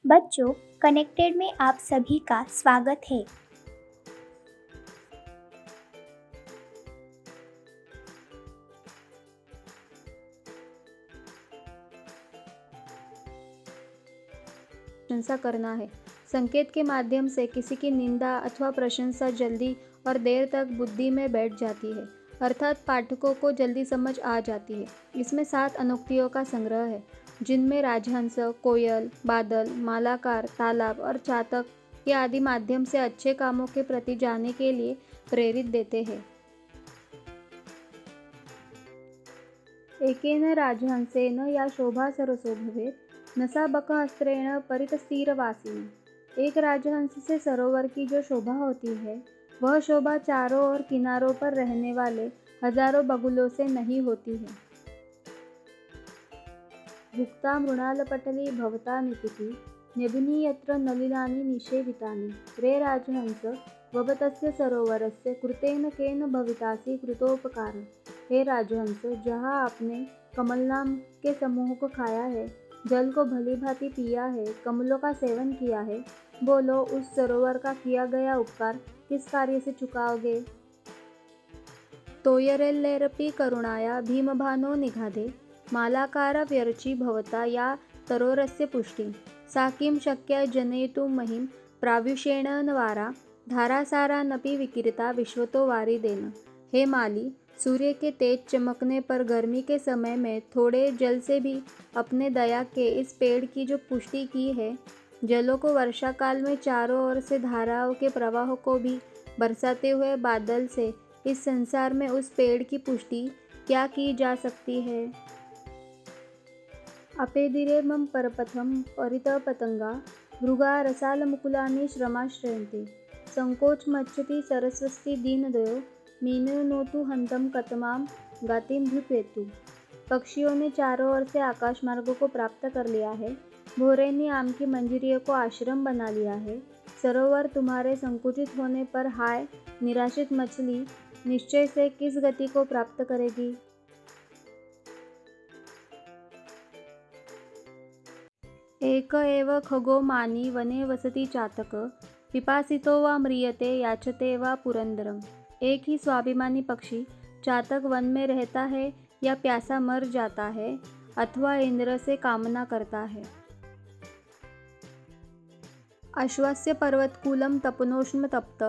बच्चों, कनेक्टेड में आप सभी का स्वागत है। प्रशंसा करना है। संकेत के माध्यम से किसी की निंदा अथवा प्रशंसा जल्दी और देर तक बुद्धि में बैठ जाती है, अर्थात पाठकों को जल्दी समझ आ जाती है। इसमें 7 अनुक्तियों का संग्रह है, जिनमें राजहंस, कोयल, बादल, मालाकार, तालाब और चातक के आदि माध्यम से अच्छे कामों के प्रति जाने के लिए प्रेरित देते हैं। एकेन राजहंसेन या शोभा सरसो भवेत् नसा बकहस्त्रेण परितस्तीरवासिनी। एक राजहंस से सरोवर की जो शोभा होती है, वह शोभा चारों ओर किनारों पर रहने वाले हजारों बगुलों से नहीं होती है। भुक्ता मृणालपटली भवता निपीति न्यभिनी यत्र नलिनानि निषेवितानि। रे राजहंस, भवतस्य सरोवरस्य कृतेन केन भवितासि कृतोपकार। हे राजहंस, जहाँ आपने कमलनाम के समूह को खाया है, जल को भली भांति पिया है, कमलों का सेवन किया है, बोलो उस सरोवर का किया गया उपकार किस कार्य से चुकाओगे। तोयरेल्लेरपि करुणाया भीमभानो निघाधे मालाकार व्यर्ची भवता या तरोरस्य पुष्टि। सा किं शक्या जनयितुं महिं प्राव्युषेण नवारा धारासारानपि विकीर्ता विश्वतो वारिदेन। हे माली, सूर्य के तेज चमकने पर गर्मी के समय में थोड़े जल से भी अपने दया के इस पेड़ की जो पुष्टि की है, जलों को वर्षा काल में चारों ओर से धाराओं के प्रवाह को भी बरसाते हुए बादल से इस संसार में उस पेड़ की पुष्टि क्या की जा सकती है। अपेदिरे मम परपथम परितपतंगा भृगा रसालमुकुलानि श्रमाश्रयन्ति। संकोच मच्छति सरस्वती दीनदयो मीनो नोतु हंतम कतमाम गातिम भृपेतु। पक्षियों ने चारों ओर से आकाश मार्गों को प्राप्त कर लिया है, भोरे ने आम की मंजरियों को आश्रम बना लिया है। सरोवर तुम्हारे संकुचित होने पर हाय निराशित मछली निश्चय से किस गति को प्राप्त करेगी। एक एव खगो मानी वने वसति चातक पिपासितो वा म्रियते याचते वा पुरंदरम। एक ही स्वाभिमानी पक्षी चातक वन में रहता है या प्यासा मर जाता है अथवा इंद्र से कामना करता है। अश्वस्य पर्वतकूलं तपनोष्म तप्त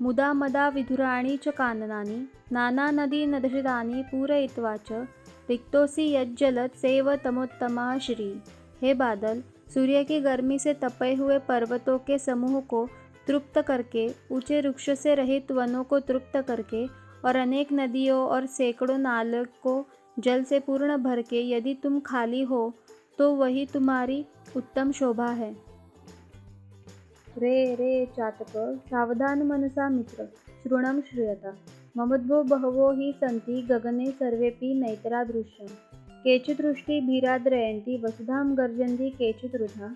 मुदा मदा विधुराणि च काननानि नाना नदी नदशितानि पूरयित्वा च रिक्तोसि यज्जलत् सेव तमोत्तमा श्री। हे बादल, सूर्य की गर्मी से तपे हुए पर्वतों के समूह को तृप्त करके, ऊंचे वृक्ष से रहित वनों को तृप्त करके और अनेक नदियों और सैकड़ों नालों को जल से पूर्ण भर के यदि तुम खाली हो तो वही तुम्हारी उत्तम शोभा है। रे चातक, सावधान मनसा मित्र श्रुणं श्रूयता ममद्भो बहवो हि सन्ति गगने सर्वेपि नैतरादृश्यम्। केचिदृष्टि भीराद्रयन्ति वसुधां गर्जन्ति केचिदृथा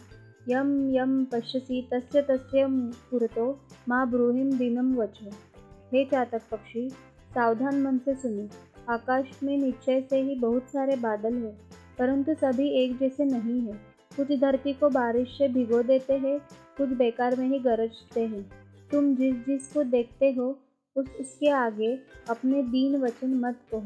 यं यं पश्यसि तस्य तस्य पुरतो माँ ब्रूहिम दीनम वच। हे चातक पक्षी, सावधान मन से सुनो। आकाश में निश्चय से ही बहुत सारे बादल हैं, परंतु सभी एक जैसे नहीं हैं। कुछ धरती को बारिश से भिगो देते हैं, कुछ बेकार में ही गरजते हैं। तुम जिस को देखते हो उसके आगे अपने दीन वचन मत कहो।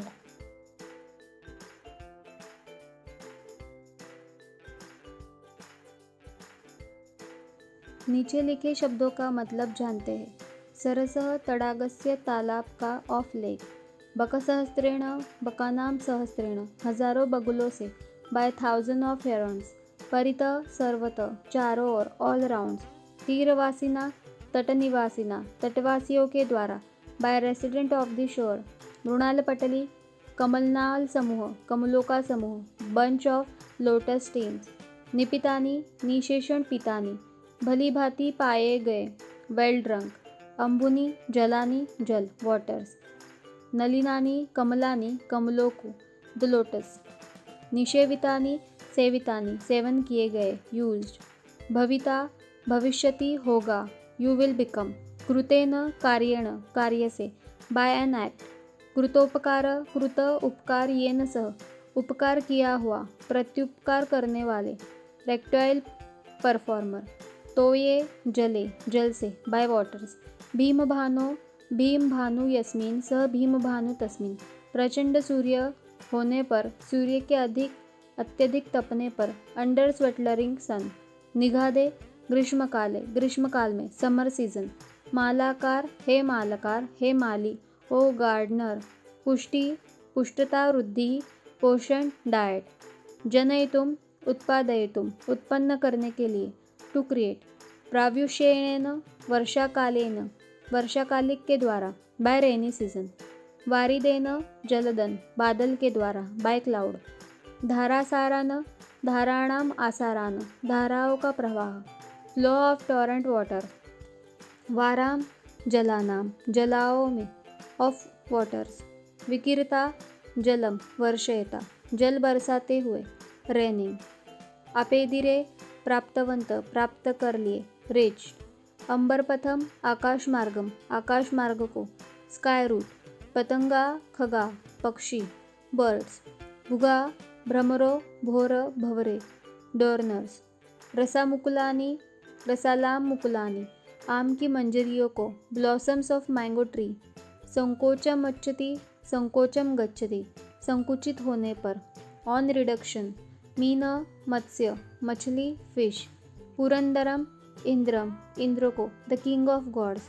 नीचे लिखे शब्दों का मतलब जानते हैं। सरसः तडागस्य तालाब का ऑफ लेक। बकसहस्त्रेण बकानाम सहस्त्रेण हजारों बगुलों से बाय 1000 ऑफ हेरॉन्स। परित सर्वतः चारों ओर ऑल राउंड्स। तीरवासिना तटनिवासिना तटवासियों के द्वारा by resident of the shore. मृणालपटली कमलनाल समूह कमलों का समूह। Bunch of lotus stems. निपितानी निशेषण पितानी भली भांति पाए गए वेल ड्रंक। अंबुनी जलानी जल वाटर्स। नलिनानी कमलानी कमलों को द लोटस। निषेवितानी सेवितानी सेवन किए गए यूज्ड। भविता भविष्यति होगा यू विल बिकम। कृतेन कार्येण कार्य से बाय एन एक्ट। कृतोपकार कृत उपकार येन सह उपकार किया हुआ प्रत्युपकार करने वाले। रेक्टाइल परफॉर्मर। तोये जले, जल से, बाय वाटर्स। भीमभानो, भीम भानु यस्मिन, सह भीमभानु तस्मिन। प्रचंड सूर्य होने पर, सूर्य के अत्यधिक तपने पर, अंडर स्वेटलरिंग सन। निगादे, ग्रीष्मकाले, ग्रीष्मकाल में, समर सीजन। मालाकार, हे माली, ओ गार्डनर। पुष्टि, पुष्टता, वृद्धि, पोषण, डाइट। जनयितुम, उत्पादयितुम, उत्पन्न करने के लिए, टू क्रिएट। प्राव्युष्येण, वर्षाकालेन, वर्षाकालिक के द्वारा, बाय रेनी सीजन। वारिदेन, जलदन, बादल के द्वारा, बाय क्लाउड। धारासारान, धाराणाम आसारान, धाराओं का प्रवाह। Flow of torrent water. वाराम, जलानाम, जलाओं में, ऑफ वाटर्स। विकिरता, जलम, वर्षयता, जल बरसाते हुए, रेनिंग। अपेदिरे, प्राप्तवंत, प्राप्त कर लिए, रिच। अंबरपथम, आकाश मार्गम, आकाश मार्ग को, स्काई रूट। पतंगा, खगा, पक्षी, बर्ड्स। भुगा, भ्रमरो, भोर, भवरे, डोर्नर्स। रसामुकुलानी, रसालाम मुकुलानी, आम की मंजरियों को, ब्लॉसम्स ऑफ मैंगो ट्री। संकोचम गच्छति, संकोचम गच्छति, संकुचित होने पर, ऑन रिडक्शन। मीन, मत्स्य, मछली, फिश। पुरंदरम, इंद्रम, इंद्र को, द किंग ऑफ गॉड्स।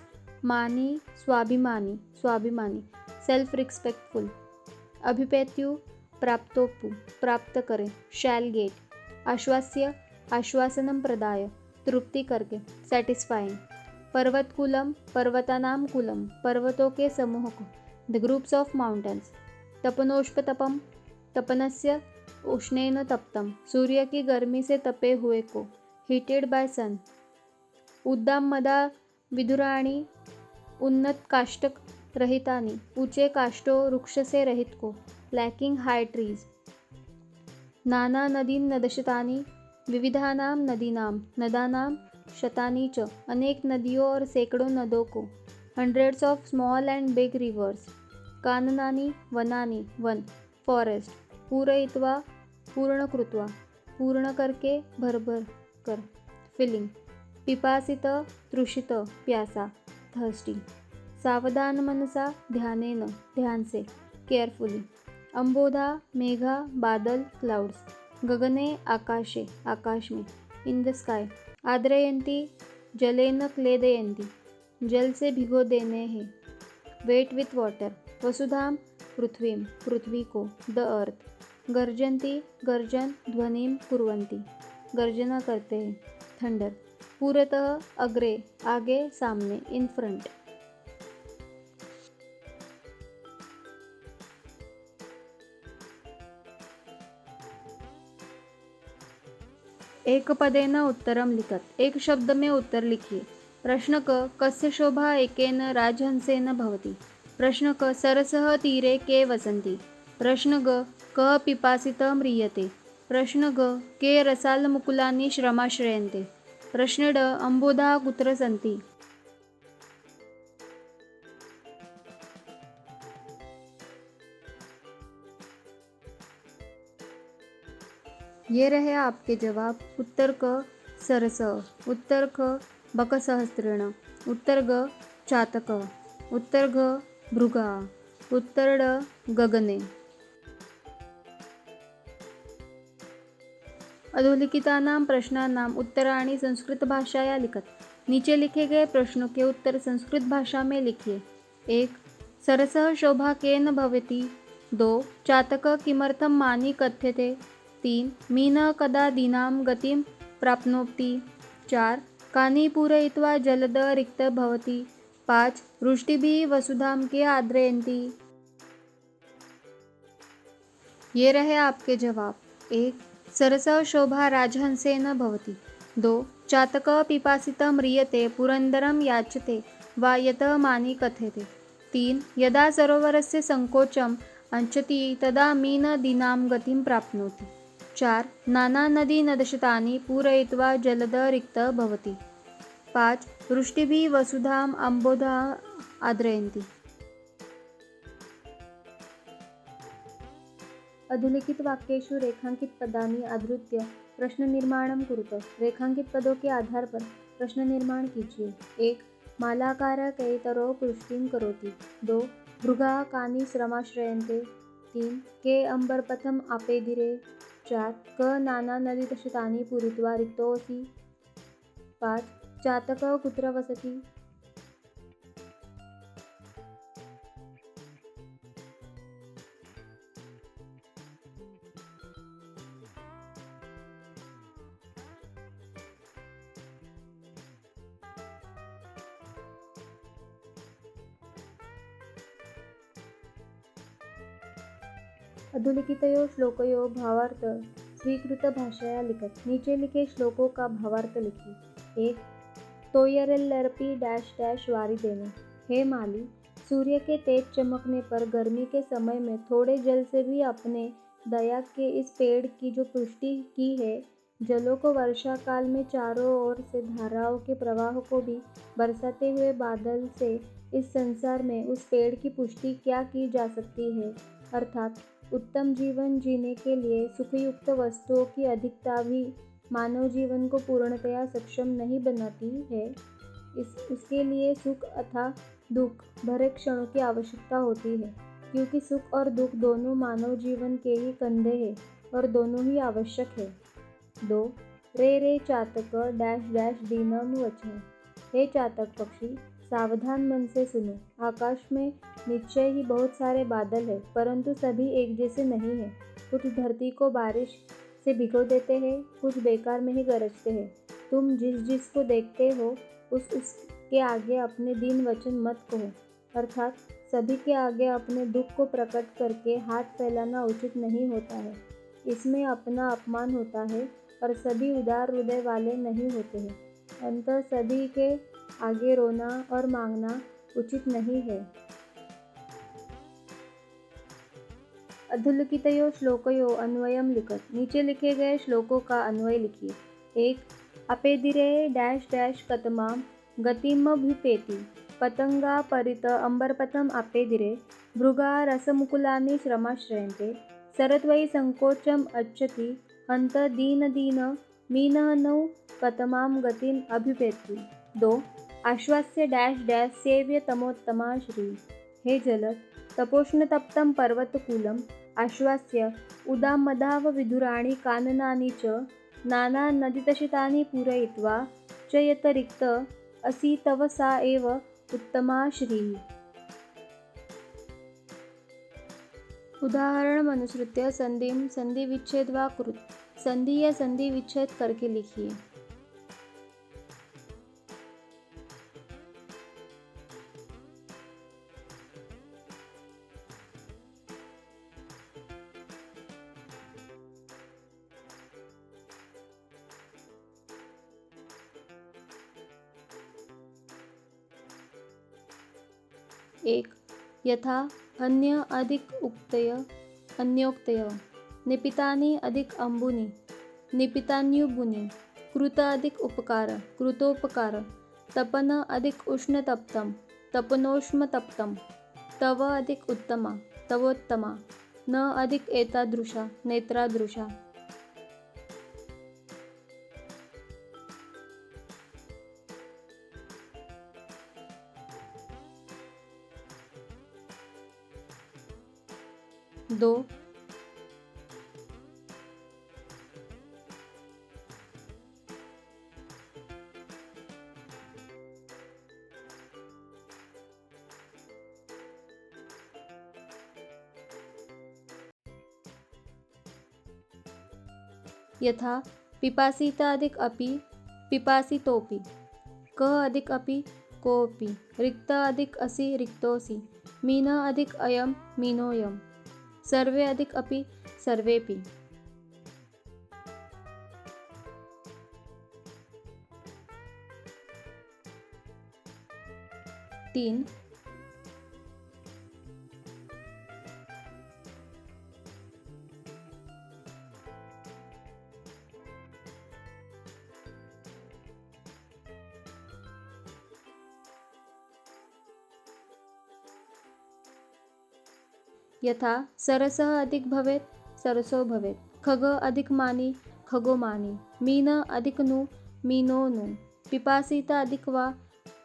मानी, स्वाभिमानी, स्वाभिमानी, सेल्फ रिस्पेक्टफुल। अभिपेत्यु, प्राप्तोपु, प्राप्त करे, शैल गेट। आश्वास्य, आश्वासनम प्रदाय, तृप्ति करके, सेटिस्फाइंग। पर्वतकुलम, पर्वतानाम कुलम, पर्वतों के समूह को, द ग्रुप्स ऑफ माउंटेन्स। तपनोष्पतपम, तपनस्य, उष्णेन तप्तम, सूर्य की गर्मी से तपे हुए को, हीटेड बाय सन। उद्दाम मदा विधुराणी, उन्नत काष्टक रहितानी, ऊंचे काष्टों वृक्ष से रहित को, लैकिंग हाई ट्रीज। नाना नदीन नदशतानी, विविधानाम नदीनाम, नदानाम, शतानी च, अनेक नदियों और सैकड़ों नदों को, hundreds of small and big rivers. काननानी, वनानी, वन, फॉरेस्ट। पूरयित्वा, पूर्ण कृत्वा, पूर्ण करके, भर भर कर, फिलिंग। पिपासित, तृषित, प्यासा, थर्स्टी। सावधान मनसा, ध्यानेन, ध्यान से, केयरफुली। अंबोधा, मेघा, बादल, क्लाउड्स। गगने, आकाशे, आकाश में, इन द स्काई। आद्रयंती, जलेन क्लेदयंती, जल से भिगो देने हैं, वेट विथ वाटर। वसुधाम, पृथ्वीम, पृथ्वी को, द अर्थ। गर्जन्ती, गर्जन, ध्वनिम कुर्वन्ति, गर्जना करते हैं, थंडर। पुरतः, अग्रे, आगे, सामने, इन फ्रंट। एक पदेन उत्तरम लिखत, एक शब्द में उत्तर लिखिए। प्रश्न क, कस्य शोभा एकेन राजहंसेन भवति। प्रश्न क, सरसः तीरे के वसन्ति। प्रश्न ग, कः पिपासितः म्रियते। प्रश्न ग, के रसालमुकुलानि श्रमाश्रयन्ते। प्रश्न ड, अंबोधा कुत्र सन्ति। ये रहे आपके जवाब। उत्तर क, सरस। उत्तर ख, बकसहस्रेण। उत्तर ग, चातक। उत्तर घ, भृगा। उत्तर ड, गगने। अधोलिखितानां प्रश्नानां उत्तराणि संस्कृत भाषाया लिखत। नीचे लिखे गए प्रश्नों के उत्तर संस्कृत भाषा में लिखिए। 1. सरसः शोभा केन भवति। 2. चातकः किमर्थं मानी कथ्यते। 3. मीनः कदा दीनां गतिं प्राप्नोति। 4. कानि पूरयित्वा जलदः रिक्तः भवति। 5. वृष्टिभिः वसुधां के आद्रयन्ति। ये रहे आपके जवाब। 1. सरसः शोभा राजहंसेन भवति। 2. चातकः पिपासितः म्रियते पुरन्दरं याचते वा यतः मानी कथ्यते। 3. यदा सरोवरस्य संकोचम् अंशति तदा मीनः दीनां गतिं प्राप्नोति। 4. नाना नदी नदशतानि पूरयित्वा जलदः रिक्तः भवति। 5. वृष्टिभिः वसुधाम् अम्बोधः आद्रयन्ति। अधोलिखित वाक्येषु रेखांकित पदानि आधृत्य प्रश्न निर्माणम कुरुत। रेखांकित पदों के आधार पर प्रश्न निर्माण कीजिए। 1. मालाकार कैतरो पुष्टिं करोति। 2. भृगा कानि श्रमाश्रयन्ते। 3. के अंबरपथम आपेदिरे। 4. क नाना नदीतशतानि पूरित्वा रिक्तोऽसि। 5. चातक कुत्र वसति। अधोलिखितयो श्लोकयो भावार्थ स्वीकृत भाषाया लिखत। नीचे लिखे श्लोकों का भावार्थ लिखिए। 1. तोयरेल्लर्पी डैश डैश वारी देने। हे माली, सूर्य के तेज चमकने पर गर्मी के समय में थोड़े जल से भी अपने दया के इस पेड़ की जो पुष्टि की है, जलों को वर्षा काल में चारों ओर से धाराओं के प्रवाह को भी बरसाते हुए बादल से इस संसार में उस पेड़ की पुष्टि क्या की जा सकती है। अर्थात उत्तम जीवन जीने के लिए सुखयुक्त वस्तुओं की अधिकता भी मानव जीवन को पूर्णतया सक्षम नहीं बनाती है। उसके लिए सुख अथवा दुख भरे क्षणों की आवश्यकता होती है, क्योंकि सुख और दुख दोनों मानव जीवन के ही कंधे हैं और दोनों ही आवश्यक है। 2. रे रे चातक डैश डैश दीनम वचन। हे चातक पक्षी, सावधान मन से सुनो। आकाश में निश्चय ही बहुत सारे बादल हैं, परंतु सभी एक जैसे नहीं हैं। कुछ धरती को बारिश से भिगो देते हैं, कुछ बेकार में ही गरजते हैं। तुम जिस को देखते हो उसके आगे अपने दीन वचन मत कहो। अर्थात सभी के आगे अपने दुख को प्रकट करके हाथ फैलाना उचित नहीं होता है। इसमें अपना अपमान होता है और सभी उदार हृदय वाले नहीं होते हैं। अंततः सभी के आगे रोना और मांगना उचित नहीं है। अधोलिखितयो श्लोकयो अन्वयम लिखत। नीचे लिखे गए श्लोकों का अन्वय लिखिए। 1. अपेदिरे डैश डैश कतमाम गतिमभ्युपेति। पतंगा परित अंबरपथम आपेदिरे। भृगा रसमुकुलानि श्रमाश्रयन्ते। सरत्वयि संकोचम अच्छति। हंत दीन दीन मीनः नौ कतमाम गतिम अभ्युपेति। 2. आश्वास्य डैश डैश सेव्य तमोत्तमा श्री। हे जलद, तपोष्ण तप्तं पर्वतकूलम आश्वास्य उदामदाव विधुराणि काननानि च नाना नदीतशितानि पूरयित्वा च यतरिक्त असि तव सा एव उत्तमा श्रीः। उदाहरण अनुसृत्य संधिम संधि विच्छेद वा कृत। संधि या संधि विच्छेद करके लिखिए। एक. यथा अन्य अधिक उक्तय अन्योक्तय। निपितानि अधिक अंबुनि निपितान्युबुनि। कृत अधिक उपकार कृतोपकार। तपन अधिक उष्णतप्तं तपनोष्णतप्तं। तव अधिक उत्तमा तवोत्तमा। न अधिक एतादृशा नेत्रादृशा। दो. यथा पिपासित अधिक अपि पिपासितोपि। क अधिक अपि कोऽपि। रिक्त अधिक असि रिक्तोऽसि। मीन अधिक अयं मीनोऽयम्। सर्वे अधिक अपि सर्वेपि। 3. यथा सरसः अधिक भवेत् सरसो भवेत्। खग अधिक मानि खगोमानी। मीन अधिक नु मीनो नु। पिपासित अधिक वा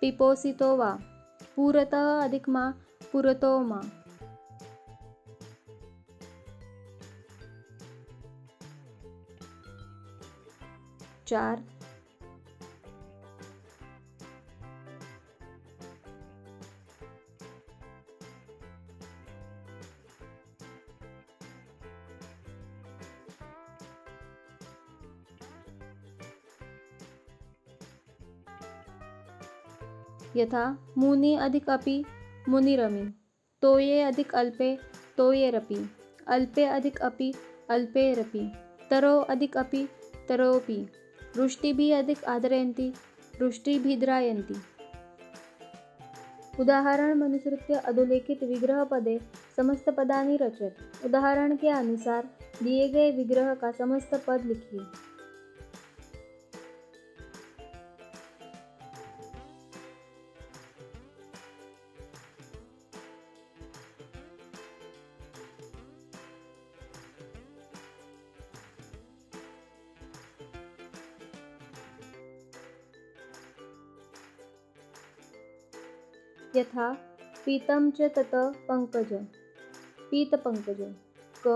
पिपोसितो वा। पूरतः अधिक मा पुरतो मा। 4 यथा मुनि अधिक अपि मुनिरपि। तोये अधिक अल्पे तोयेरपि। अल्पे अधिक अपि अल्पेरपि। तरो अधिक अपि तरोपि। वृष्टिभिः अधिक आदरयन्ति वृष्टिभिद्रायन्ति। उदाहरणमनुसृत्य अधोलिखित विग्रह पदे समस्त पदानि रचयत। उदाहरण के अनुसार दिए गए विग्रह का समस्त पद लिखिए। यथा पीतं च तत पंकज पीतपंकज। क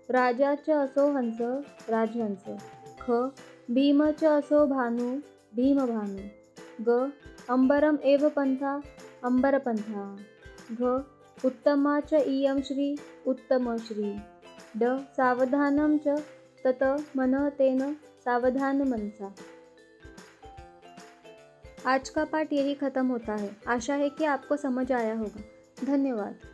राजा च असो हंस राजहंस। ख भीम च असो भानु भीमभानु। ग अंबरम एव पंथा अंबरपंथा। घ उत्तमा च इयं श्री उत्तमश्री। ड सावधानं च तत मनः तेन सावधान मनसा। आज का पाठ यही ख़त्म होता है। आशा है कि आपको समझ आया होगा। धन्यवाद।